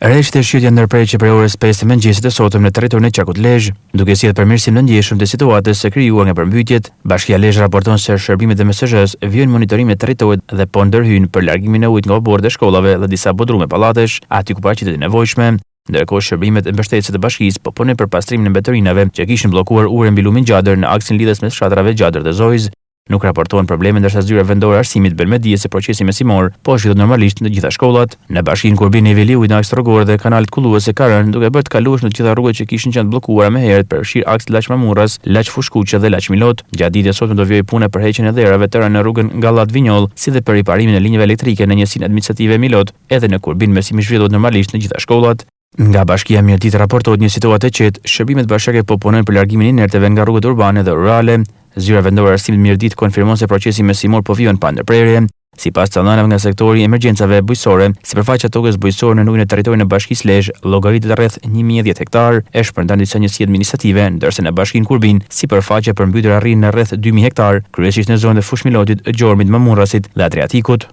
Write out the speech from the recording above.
Rreshtet e shqyrtja ndërprerje për orës 5 të mëngjesit të sotëm në territorin e Qakut Lezhë, duke sjellë përmirësim në ndjeshëm të situatës së krijuar nga përmbytjet. Bashkia Lezhë raporton se shërbimet e MSZ-s vijnë monitorimin e territorit dhe po ndërhyjnë për largimin e ujit nga oborët e shkollave dhe disa bodrume pallatesh, aty ku paraqitet e nevojshme. Ndërkohë shërbimet e mbështetësit të bashkisë po punojnë për pastrimin e mbetërinave që kishin bllokuar urën mbi lumin Gjadër në aksin lidhës mes fshatrave Gjadër dhe Zojz. Nuk raportohen probleme ndërsa zyra vendore arsimit bën me dije se procesi mesiimor po zhvillohet normalisht në të gjitha shkollat. Në bashkinë Kurbin niveli i ujit në aks rrogor dhe kanalit kulluese ka rënë duke bërë të kalueshme të gjitha rrugët që kishin qenë bllokuara më herët përfshir aksin Laç-Mamurras, Laç-Fushkuqe dhe Laç-Milot. Gjatë ditës sotme do vijë puna për heqjen e dherave të rënë në rrugën Gallat-Vinjoll, si dhe për riparimin e linjave elektrike në njësinë administrative Milot. Edhe në Kurbin mesimi zhvillohet normalisht në gjitha shkollat. Nga Bashkia Mjeditë raportohet një situatë e qetë, shërbimet bashkake po punojnë për largimin e inerteve nga rrugët urbane dhe rurale. Zyra vendore arsimit Mjeditë konfirmon se procesi mesiimor po vjen pa ndërprerje. Sipas të dhënave nga sektori i emergjencave bujqësore, sipërfaqja e tokës bujqësore në ujin e territorit në Bashkisë Lezhë llogaritet rreth 1010 hektar, e shpërndan disa njësi administrative, ndërsa në Bashkinë Kurbin sipërfaqja e përmbytur arrin në rreth 2000 hektar, kryesisht në zonën e Fushmilotit, Gjormit, Mamurrasit dhe Adriatikut.